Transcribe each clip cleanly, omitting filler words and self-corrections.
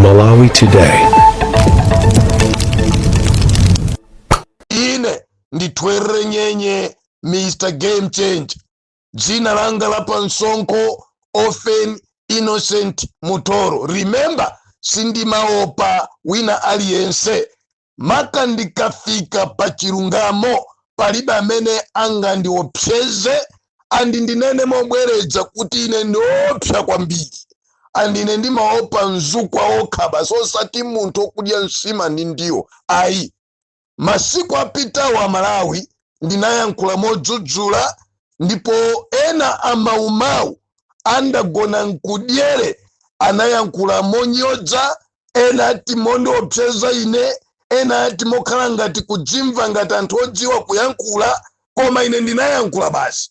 Malawi Today. Ine nditwerere nyenye Mr. Game Change. Jina langa lapa Nsonko Ofen Innocent Mutoro. Remember, sindi maopa wina aliyense. Maka ndikafika pa chilungamo palibe amene anga ndiopseze andi ndinene mobwereja kuti ine ndiopsa kwambiri. Andine ndi maopa mzukwa okhaba so sati munthu okudya nsima ndi ndiwo ayi. Masiku apitawo a Malawi ndinayankhula modzudzula ndipo ena amaumau andagona nkudyere anayankhula monyodza, ena ati mondiopseza ine, ena ati mokhala ngati kujimva ngati anthu odziwa kuyankhula, koma ine ndinayankhula basi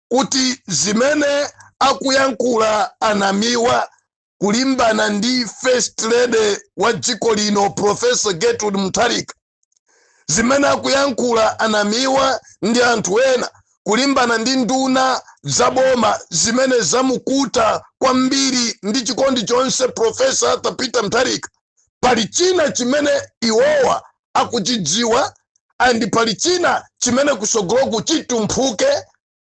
kuti zimene akuyankhula anamiwa kulimbana ndi First Lady wa dziko lino Professor Gertrude Mutharika, zimene akuyankhula anamiwa ndi anthu ena kulimbana ndi nduna zaboma zimene zamukuta kwambiri ndi chikondi chonse Professor Arthur Peter Mutharika. Pali china chimene iwowa akuchidziwa andi pali china chimene kusogoloku chitumphuke.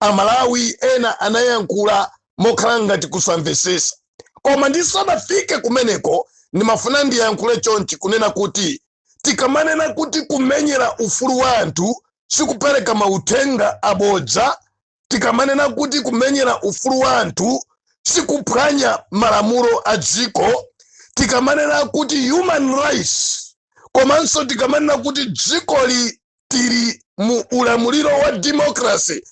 Amalawi ena anayankhula mokhala ngati kusamvesesa, koma ndisanafike kumeneko ndimafuna ndiyankhule chonchi kunena kuti tikamanena kuti kumenyera ufulu wa anthu sikupereka mauthenga abodza, tikamanena kuti kumenyera ufulu wa anthu sikuphwanya malamulo a dziko, tikamanena kuti human rights komanso tikamanena kuti dziko tili mu ulamuliro wa democracy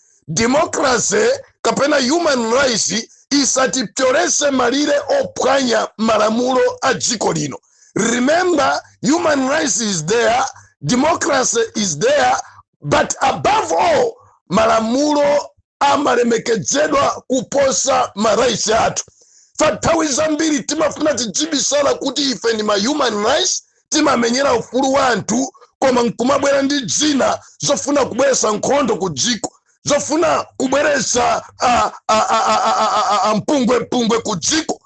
kapena human rights isatipyolese malire ophwanya malamulo a dziko lino. Remember, human rights is there, democracy is there, but above all, malamulo amalemekezedwa kuposa maraisi athu. Fathawi zambiri timafuna tijibisala kuti ife ni ma human rights, timamenyera ufulu wa anthu, koma nkumabwera ndi dzina zofuna kubweresa nkhondo ku dziko, zofuna kubweresa mpungwe ku dziko,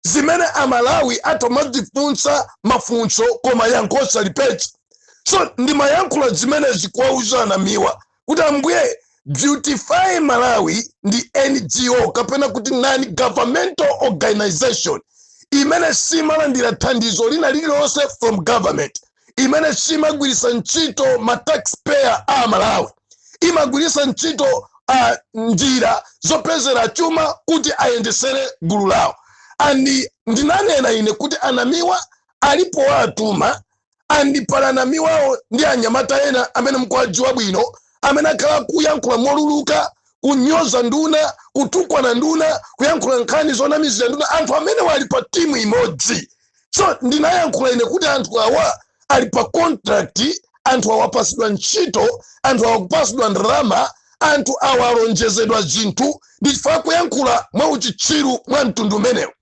zimene Amalawi atomadzifunsa mafunso koma yankhosa lipecha. So ndi mayankhula zimene zikuwauza anamiwa kuti ambuye Beautify Malawi ndi NGO kapena kuti non-governmental organization imene simalandira thandizo lina lililonse from government, imene simagwirisa ntchito ma taxpayer a Malawi, imagwirisa ntchito njira zopezera chuma kuti ayendesere gulu lawo. Andi ndinanena ine kuti anamiwa alipo watuma andi pala anamiwawo ndi anyamata ena amene mkuwadziwa bwino amene akhala kuyankhula moluluka, kunyoza nduna, kutukwa na nduna, kuyankhula nkhani zonamizira nduna, anthu amene wali pa timu imodzi. So ndinayankhula ine kuti anthu awa ali pa contract, anthu awapasidwa ntchito, anthu awakupasidwa ndalama, anthu awalonjezedwa zinthu, ndichifukwa kuyankhula mwa uchitsiru mwa mtundu umenewu.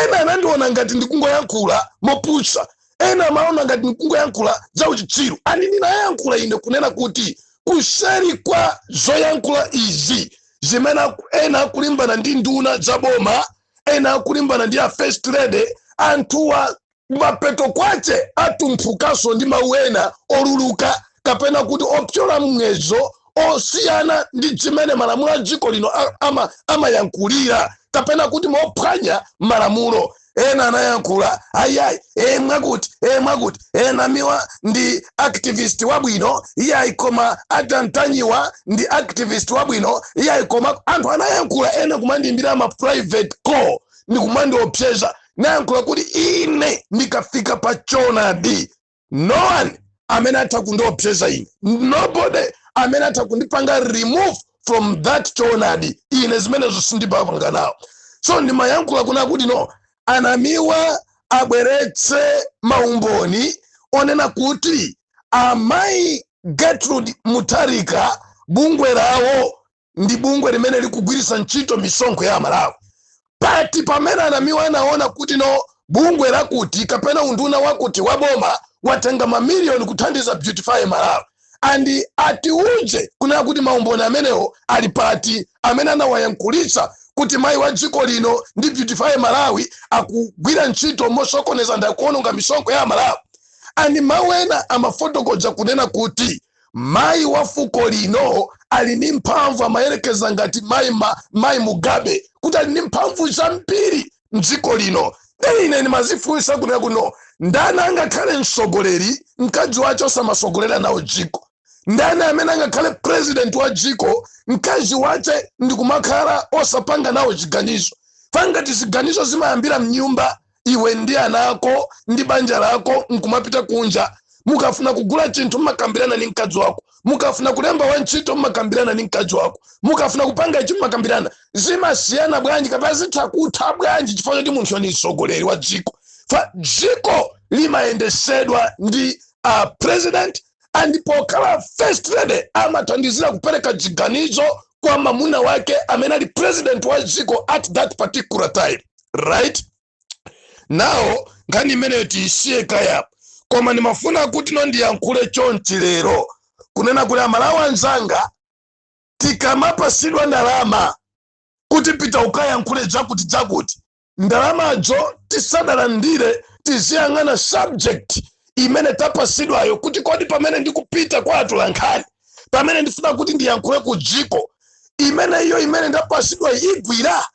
Ena anandiona ngati ndikungoyankhula mopusha, ena amaona ngati ndikungoyankhula za uchitsiru. Ani ndinayankhula ine kunena kuti kuseri kwa zoyankhula izi zimene ena akulimbana ndi nduna zaboma, ena akulimbana ndi a First Lady, anthuwa mapeto kwache atumphukaso ndi mawu ena oluluka kapena kuti opyola mwezo osiyana ndi zimene malamulo a dziko lino amayankhulira kapena kuti mophwanya malamulo. Ena anayankhula ayayi mwakuti namiwa ndi activist wabwino, iyayi koma atantanyiwa ndi activist wabwino, iyayi koma anthu anayankhula ena kumandimbira ma private call ndi kumandiopseza. Nayankhula kuti ine ndikafika pa choonadi no one amene atha kundiopseza ine, nobody amene atha kundipanga remove from that choonadi ine zimenezo sindipapanga nawo. So ndimayankhula kuna kuti no, anamiwa abweretse maumboni onena kuti amayi Gertrude Mutharika bungwe lawo ndi bungwe limene likugwirisa ntchito misonkho ya Malawi. Pati pamene anamiwa anaona kuti no bungwe lakuti kapena unduna wakuti waboma watenga mamiliyoni kuthandiza Beautify Malawi, andi ati uje kunena kuti maumboni amenewo ali pati amene anawayankhulitsa kuti mai wa dziko lino ndi Beautify Malawi akugwira ntchito mosokoneza ndakuononga misonko ya Malawi. Ani mawena amafotokoza kunena kuti mai wa fuko lino ali ni mphamvu amayerekeza ngati mai Mugabe kuti ali ni mphamvu zambiri mdziko lino. Ine mazifunsa kunena kuno ndani angakhale msogoleri mkazi wacho samasogolera nawo dziko. Ndani amene angakhale president wa dziko mkazi wache ndikumakhala osapanga nawo ziganizo. Fangati ziganizo zimayambira mnyumba iwe ndi anako ndi banja lako nkumapita kunja. Mukafuna kugula chinthu mmakambirana ni mkazi wako. Mukafuna kulemba wantchito mmakambirana ni mkazi wako. Mukafuna kupanga ichi mmakambirana. Zimasiyana bwanji kapena zitakutha bwanji chifukwa ndi munthu ni msogoleri wa dziko. Fa dziko limayendesedwa ndi president and pokala first lady amathandizira kupereka ziganizo kwa mamuna wake amene ali president wa dziko at that particular time. Right? Now, ngani imene tiisiye kaya. Koma nimafuna kuti ndiyankhule chonchi lero. Kunena kuti Amalawi anzanga tikamapasidwa ndalama kuti pita ukayankhule jakuti. Ndalamazo tisadalandire tiziyang'ana subject imene tapasidwayo kuti kodi pamene ndikupita kwa atolankhani. Pamene ndifuna kuti ndiyankhule ku dziko. Imene ndapasidwa igwira.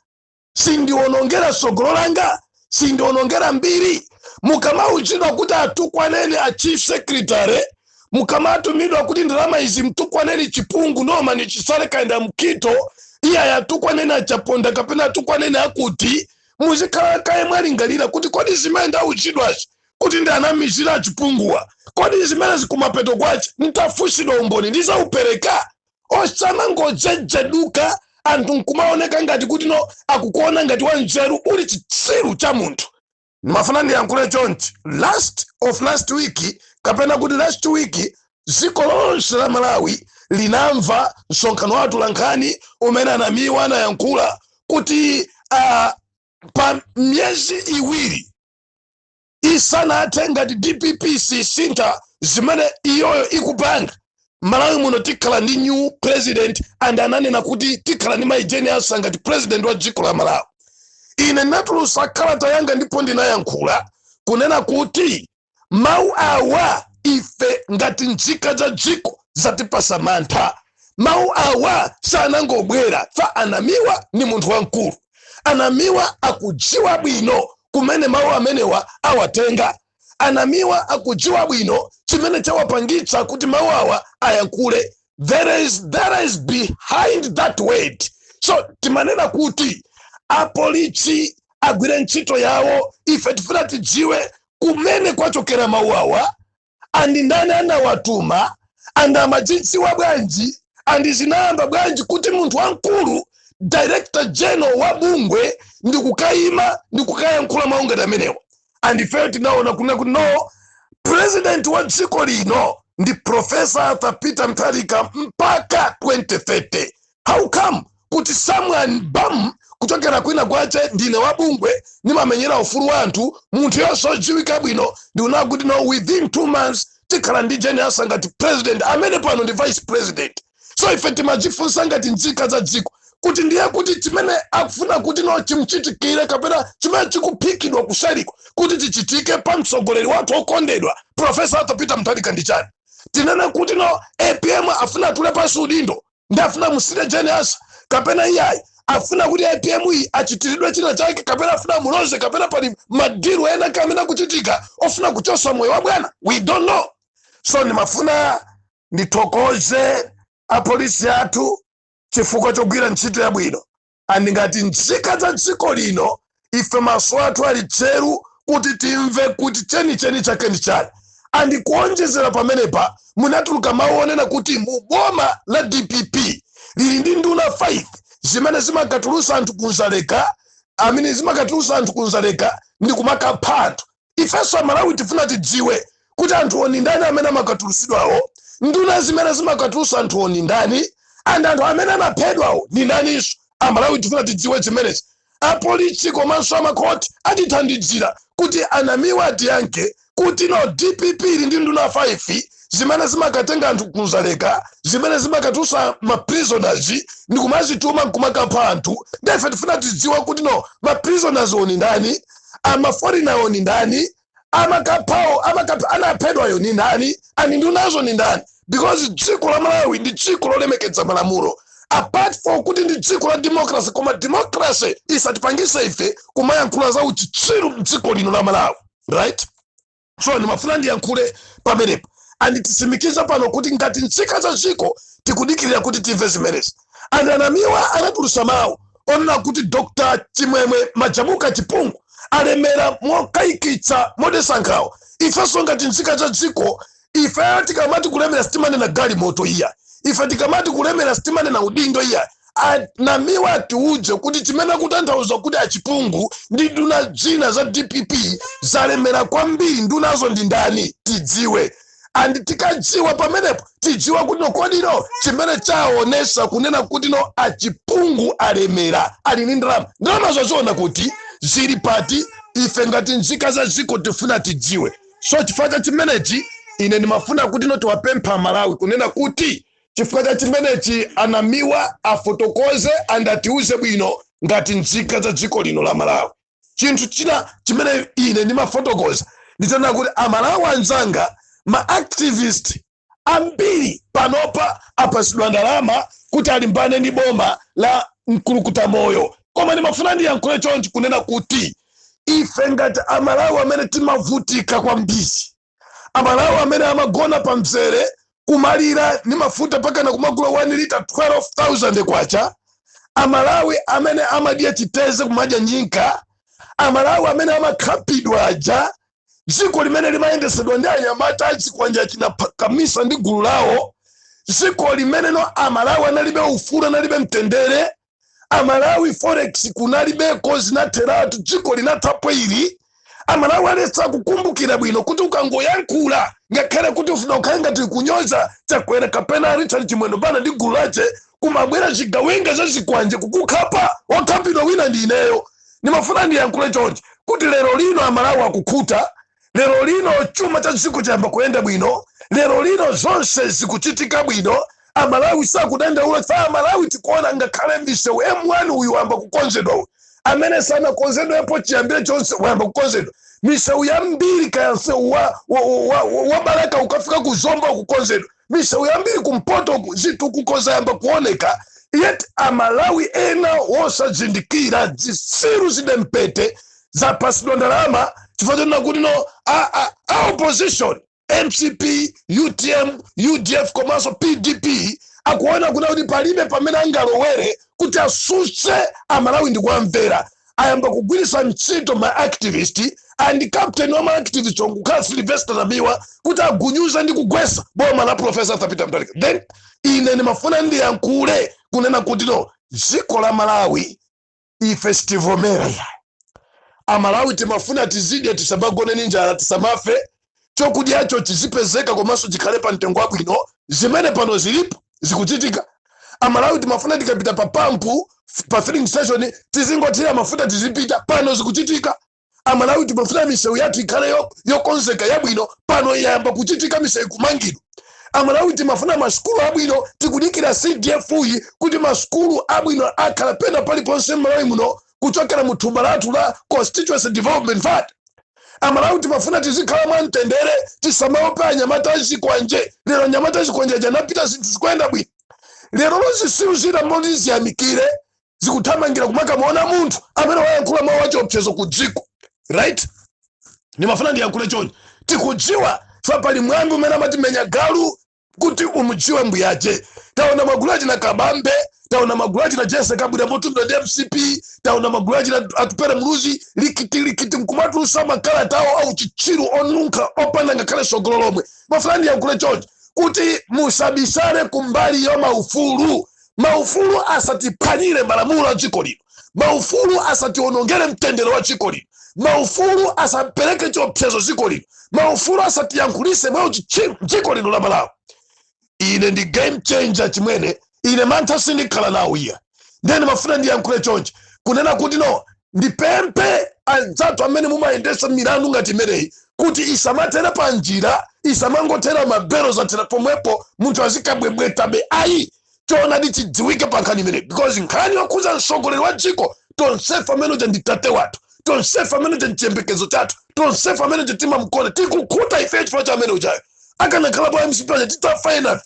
Sindionongera sogolo langa. Sindionongera mbiri. Mukamauchidwa kuti atukwaneni a chief secretary. Mukamatumidwa kuti ndalama izi mtukwaneni chipungu noma ni chisale kaenda mkito. Iya yatukwaneni achaponda kapena atukwaneni akuti. Muzikala kaye mwalingalira kuti kodi zimene ndauchidwazi. Kuti ndi anamizira chipunguwa. Kodi zimene zikumapeto kwachi. Nitafusidwa umboni. Ndiza upereka. Osama ngojejeduka. Anthu nkumaoneka ngati kuti no akukuona ngati wanzeru uli chitsiru cha munthu. Mafuna ndiyankhule chonchi. Last week kapena kuti last week dziko lonse la Malawi linamva msonkhano wa atolankhani umene anamiwa anayankhula kuti pa myezi iwiri isanathe ngati DPP sisintha zimene iyoyo ikupanga. Malawi muno tikhala ndi new president and ananena kuti tikhala ndi maijeni asa ngati president wa dziko la Malawi. Ine natulusa kalata yanga ndipo ndinayankhula kunena kuti mau awa ife ngati nzika za dziko zatipasa mantha. Mau awa sanangobwera fa anamiwa ni munthu wankulu. Anamiwa akudziwa bwino kumene mau amenewa awatenga. Anamiwa akudziwa bwino chimene chawapangitsa kuti mau awa ayankhule. There is behind that word. So timanena kuti apolisi agwire ntchito yawo ife tifuna tidziwe kumene kwachokera mau awa andi ndani anawatuma andi amadzidziwa bwanji andi zinayamba bwanji kuti munthu wankulu director general wa bungwe ndikukayima ndikukayankhula mau ngati amenewa. And ife tinaona kuna kuti no president wa dziko lino ndi Professor Arthur Peter Mutharika mpaka 2030. How come kuti someone bam kuchokera kwina kwache ndine wabungwe nimamenyera ufulu wanthu munthu yosodziwika bwino ndi unakuti no within 2 months tikhala ndi jeni asangati president amene pano ndi vice president. So ife timadzifunsa ngati nzika za dziko kuti ndiye kuti chimene akufuna kuti no chimchitikire kapena chimene chikuphikidwa kushariko kuti chichitike pa mtsogoleri wathu okondedwa Professor Arthur Peter Mutharika ndi chani. Tinena kuti no APM afuna tule pasi udindo ndi afuna musire jeni asa kapena iyayi afuna kuti APM iyi achitiridwe china chake kapena afuna muloze kapena pali madiru ena kamena kuchitika ofuna kuchosa moyo wa bwana. We don't know. So nimafuna nditokoze apolisi athu chifukwa chogwira ntchito yabwino. Andingati nzika za dziko lino ife maso athu ali tcheru kuti timve kuti cheni chake ndi chani. Andikuonjezera pamenepa munatuluka mawu onena kuti mu boma la DPP lili ndi nduna 5 zimene zimakatulusa anthu kunzaleka amene zimakatulusa anthu kunzaleka ndi kumakapha anthu. Ifenso Malawi tifuna tidziwe kuti anthu oni ndani amene amakatulusidwawo, nduna zimene zimakatulusa anthu oni ndani, anthu amene anaphedwawo ndi ndaninso. Amalawi tifuna tidziwe zimenezi. Apolisi komanso amakhoti atithandizira kuti anamiwa atiyankhe kuti no DPP ili ndi nduna 5 zimene zimakatenga anthu kuzaleka, zimene zimakatusa ma prisoners ndi kumazituma kumakapha anthu. Ndefe tifuna tidziwa kuti no ma prisoners oni ndani, ama foreigner oni ndani, amakaphawo anaphedwa yo ni ndani, ani ndunazo ni ndani, because dziko la Malawi ndi dziko lolemekedza malamulo. Apart from kuti ndi dziko la democracy, koma democracy isatipangise ife kumayankhula za uchitsiru mdziko lino la Malawi, right? So ndimafuna ndiyankhule pamenepo andititsimikiza pano kuti ngati nzika za dziko tikudikirira kuti timve zimenezi. Anamiwa anatulutsa mawu onena kuti Dr. Chimwemwe Majamuka Chipungu alemera mokayikitsa modesankhawo. Ifenso ngati nzika za dziko, ife tikamati kulemera sitimane na gali moto iya, ife tikamati kulemera sitimane na udindo iya, Anamiwa atiuje kuti chimene akutanthauza kuti Achipungu ndi nduna zina za DPP zalemera kwambiri, ndunazo ndi ndani tidziwe. And tikadziwa pamenepo tidziwa kuti no kodino chimene chaonesa kunena kuti no Achipungu alemera ali ndi ndalama zoziona kuti zili pati. Ife ngati nzika za dziko tifuna tidziwe. So chifukwa chimenechi ine ndimafuna kuti no tiwapempha Malawi kunena kuti chifukwa chimenechi Anamiwa afotokoze and atiuze bwino ngati nzika za dziko lino la Malawi. Chinthu china chimene ine ndimafotokoza nditana kuti Amalawi anzanga, ma activist ambiri panopa apasidwa ndalama kuti alimbane ndi boma la mkulukuta moyo. Koma ndimafuna ndiyankhule chonchi kunena kuti ife ngati Amalawi amene timavutika kwambiri, Amalawi amene amagona pa mzere kumalira ni mafuta paka na kumagula 1 liter 12,000 kwacha, Amalawi amene amadya chiteze kumadya nyinka, Amalawi amene amakhapidwa aja, dziko limene limayendesedwa ndi anyamata achikwanja china kamisa ndi gulu lawo, dziko limene no Amalawi analibe ufulu, analibe mtendere, Amalawi forex kunalibeko zinateratu, dziko linathapo ili. Amalawi aletsa kukumbukira bwino kuti ukangoyankhula ngakhale kuti ufuna ukhaenga tikunyoza chakwera kapena Richard Chimwendo bana ndi gulu lache kumabwera chigawenga za zikwanje kukukhapa wakhapidwa wina ndi ineyo. Nimafuna ndiyankhule chonchi kuti lero lino Amalawi akukhuta, lero lino chuma cha dziko chayamba kuyenda bwino, lero lino zonse zikuchitika bwino. Amalawi sakudandaula fa Amalawi tikuona ngakhale misewu M1 uyu wamba kukonzedwa, amene sana konzedwa yapo chiyambire chonse wamba kukonzedwa. Misewu ya mbiri kaya msewu wa Baraka ukafika kuzomba kukonzedwa, misewu ya mbiri kumpoto zitu kukoza yamba kuoneka. Yet Amalawi ena wosazindikira zisiru zidempete za pasidwa ndalama chifukwa na kuti no opposition MCP, UTM, UDF komanso PDP akuona kuna kuti palibe pamene angalowere kuti asuse Amalawi ndi kuamvera. Ayamba kugwirisa ntchito ma activist and captain wa ma activist ngukhala Sylvester Namiwa kuti agunyuza ndi kugwesa boma la Professor Peter Mutharika. Then ine nimafuna ndiyankhule kunena kuti no dziko la Malawi ife sitivomera ya Amalawi timafuna tizidye tisabagone ninjala tisamafe, chokudyacho chizipezeka komanso chikhale pa mtengo wabwino, zimene pano zilipo zikuchitika. Amalawi timafuna tikapita pa pampu pa filling station tizingothira mafuta tizipita, pano zikuchitika. Amalawi timafuna misewu yathu ikhale yokonzeka yabwino, pano yayamba kuchitika misewu kumangidwa. Amalawi timafuna masukulu abwino, tikudikira CDF uyi kuti masukulu abwino akhala pena paliponse Malawi muno kuchokera mu thumba lathu la Constituency Development Fund. Amalawi timafuna tizikhala mwamtendere, tisamaope anyamata achikwanje. Lero anyamata achikwanje janapita zinthu zikuenda bwino. Lero zisiru zina mboni ziyamikire zikuthamangira kumaka muona munthu amene wayankhula mawu achiopsezo ku dziko, right? Nimafuna ndiyankhule chonchi tikudziwa fa pali mwambi umene amatimenya galu kuti umudziwe mbuyache. Taona magulu achina Kabambe, taona magulu achina Jesse Kabwira Motundo DMCP, taona magulu achina Atupere Muluzi likiti mkumatulusa makala tawo au chichiru onunka opanda ngakhale sogolo lomwe. Mafuna ndiyankhule chonchi kuti musabisane kumbali ya maufulu. Maufulu asatipanyire malamulo a dziko lino, maufulu asationongere mtendere wa dziko lino, maufulu asapeleke chiopsezo dziko lino, maufulu asatiyankhulise mwa dziko lino la Malawi. Ine ndi game changer chimwene ine mantha sindikhala nawo iya. Ndene mafuna ndiyankhule chonchi kunena kuti no ndipempe anzathu amene mumayendesa milandu ngati imeneyi kuti isamatera panjira, isamangotera mabero zatera pomwepo muntu azikabwebwetabe ayi. Choonadi chidziwike pankhani imene, because nkhani yokuza mtsogoleri wa dziko tonsefe amene ndi tate wathu, tonsefe amene ndi chiyembekezo chathu, tonsefe amene timamukona tikukhuta ife chifukwa cha amene uchayo. Akanakhala pa MCP aja titafa enafe,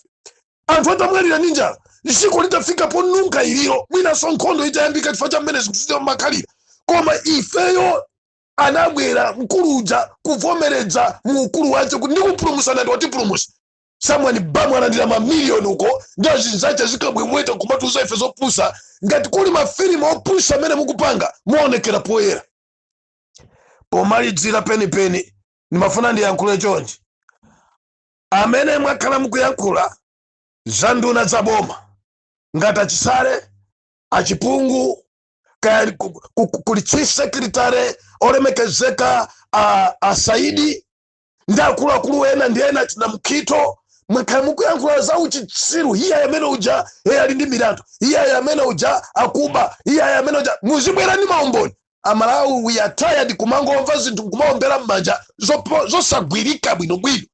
anthu atamwalira ndi njala, dziko litafika ponunka iliro, mwinanso nkhondo itayambika chifukwa cha mmene zinthu zimakhalira. Koma ifeyo anabwera mkulu uja kuvomereza mu ukulu wace kuti ndikupulumusa nati watipulumusa. Someone bamu anandira mamiliyoni uko, ndio zinzache zikabwemweta kumatuza ife zopusa, ngati kuli mafilimu opusha amene mukupanga muonekera poyera. Pomalidzira penipeni nimafuna ndiyankhule chonchi. Amene mwakhala mukuyankhula za nduna za boma, ngati achisale, achipungu, kuli chief secretary olemekezeka Saidi, ndakuluakulu ena ndi ena tina mkhito, mwakhala mukuyankhula za uchitsiru, iya yamene uja ali ndi milandu, iya yamene uja akuba, iya yamene uja muzibwera ndi maumboni. Amalawi we are tired kumangomva zinthu kumaombera m'manja zosagwirika bwinobwino,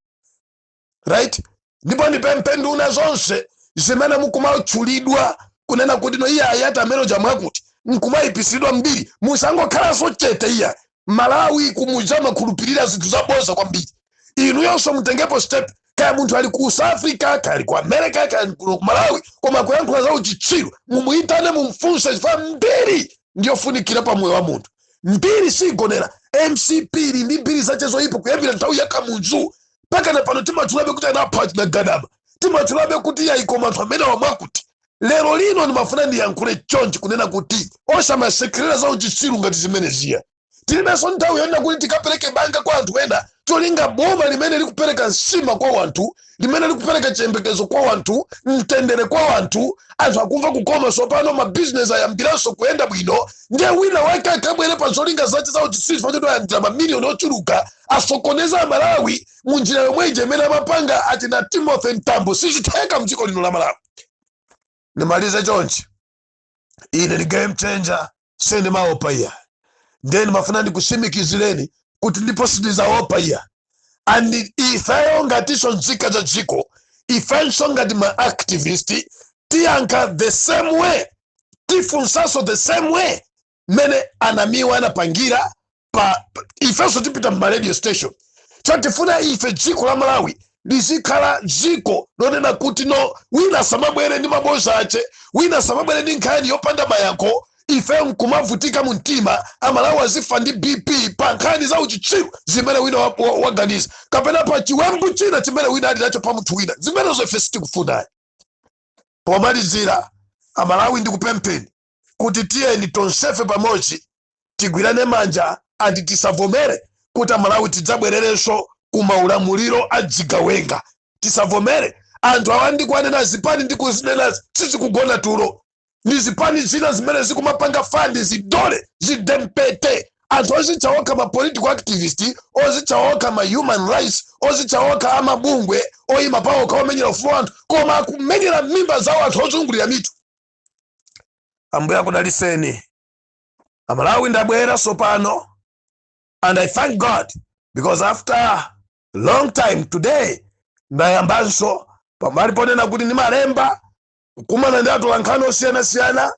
right? Ndipo ndipemphe nduna zonse zimene mukumatchulidwa kunena kuti no iya ayata amene uja mwakuti nkumayipisidwa mbiri, musangokhala sochete iya. Malawi kumuja makhulupirira zinthu zaboza kwambiri. Inu yonso mutengepo step, kaya munthu ali ku South Africa, kaya ali ku America, kaya ali ku Malawi, koma kuyankhula za uchitsiru mumuyitane mumfunse chifukwa mbiri ndiyofunikira pa moyo wa munthu. Mbiri sigonera. MCP ndi mbiri zache zoyipa kuyambira nthawi ya Kamunzu mpaka na pano timatchulabe kuti anapha na Gadaba, timatchulabe kuti yaiko anthu amene wamwakuti. Lero lino ndimafuna ndiyankhule chonchi kunena kuti osamasekerera za uchitsiru ngati zimene ziya. Tilibenso nthawi yonena kuti tikapereke banga kwa anthu ena, tolinga boma limene likupereka nsima kwa wanthu, limene likupereka chiyembekezo kwa wanthu, mtendere kwa wanthu, anthu akumva kukoma sopano mabizinesi ayambiranso kuyenda bwino, ndiye wina wake akabwere pa zolinga zace za uchitsiru chifukwa choti ayandira mamiliyoni ochuluka, asokoneza Malawi munjira yomwe ija imene amapanga atina Timothy Ntambo sichitheka mdziko lino la Malawi. Nimalize chonchi, ine ndi game changer, sendi maopa iya. Then mafuna ndikusimikizireni kuti ndipo sindizaopa iya. And ifeyo ngatiso nzika za dziko, ifenso ngati ma activist, tiyanka the same way, tifunsaso the same way, mene anamiwa anapangira ifenso tipita ma radio station. Chatifuna ife dziko la Malawi lizikhala dziko lonena kuti no wina samabwere ndi maboza ache, wina samabwere ndi nkhani yopanda mayankho, ife nkumavutika muntima, Amalawi azifa ndi BP pa nkhani za uchitsiru zimene wina waganiza, kapena pa chiwembu china chimene wina ali nacho pa munthu wina, zimene zofe sitikufuna. Pomalizira, Amalawi ndikupempheni kuti tiyeni tonsefe pamodzi tigwirane manja andi tisavomere kuti Amalawi tidzabwererenso kumaulamuliro adzigawenga. Tisavomere anthu awandikwanena zipani ndikuzinena sizikugona tulo, ni zipani zina zimene zikumapanga fandi zidole zidempete. Anthu ozichawoka ma political activist, ozichawoka ma human rights, ozichawoka amabungwe oyima pawo kawomenyera ufulu anthu, koma akumenyera mimba zawo anthu ozungulira mitu. Ambuye akudaliseni. Amalawi ndabwera sopano, and I thank God because after a long time today ndayambanso pamali ponena kuti ni malemba kumana ndi atola nkhani osiyana-siyana,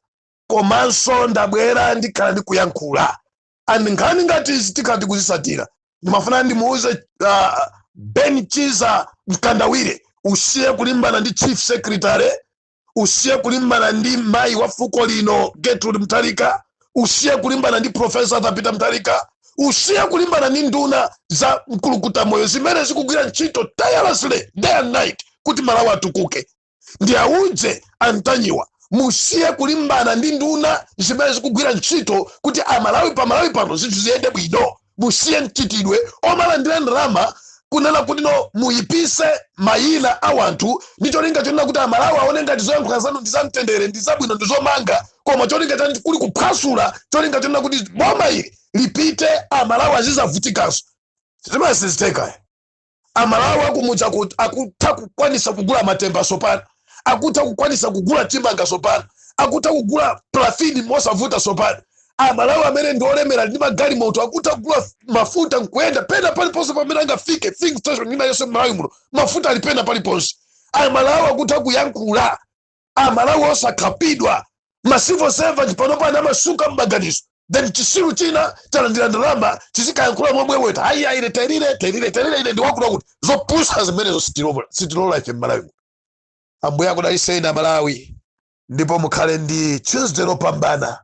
komanso ndabwera ndikhala ndikuyankhula. And nkhani ngati izi tikhala tikuzisatira. Ndimafuna ndimuuze Ben Chiza Mkandawire usiye kulimbana ndi chief secretary, usiye kulimbana ndi mai wa fuko lino Gertrude Mutharika, usiye kulimbana ndi Professor Peter Mutharika, usiye kulimbana ndi nduna za mkulukuta moyo zimene zikugwira ntchito tirelessly day and night kuti Malawi atukuke. Ndi auje antanyiwa, musiye kulimbana ndi nduna zimene zikugwira ntchito kuti Amalawi pa Malawi pano zinthu ziyende bwino. Musiye mchitidwe omalandira ndalama kunena kuti no muyipise mayina a wanthu, ndi cholinga chonena kuti Amalawi aone ngati zoyankhula zanu ndi zamtendere, ndi zabwino, ndi zomanga, koma cholinga chanu kuli kuphwasula, cholinga chonena kuti boma ili lipite Amalawi azizavutikanso. Zimene siziteka. Amalawi akumucha kuti akutha kukwanisa kugula matemba sopano, akutha kukwanisa kugula chimanga sopano, akutha kugula plafini mosavuta sopano, amalawi amene ndi olemera ndi magali moto akutagula mafuta nkuenda pena paliponse pamene angafike filling station ina yonse m'malawi muno mafuta ali pena paliponse. Amalawi akutakuyankhula, amalawi osakhapidwa, masivo servant panopa anamasuka m'maganizo. Then chisiru china chalandira ndalama chizikayankhula momweweta ayi terire ine ndiwakula kuti zopusa zimenezo sitilola ife m'malawi muno. Ambuye akudaliseni amalawi, ndipo mukhale ndi Tuesday lopambana.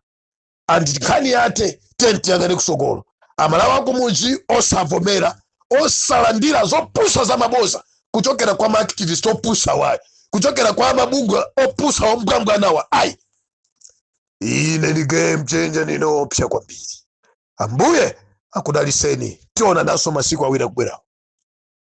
Andikhani ate tenti yangane kusogolo. Amalawi akumuji osavomera, osalandira zopusa za maboza kuchokera kwa ma-activist opusa wayi, kuchokera kwa mabungwe opusa ombwambwa nawa ayi. Ine ni game changer nino opsha kwambiri. Ambuye akudaliseni. Tiona naso masiku awira kubwera.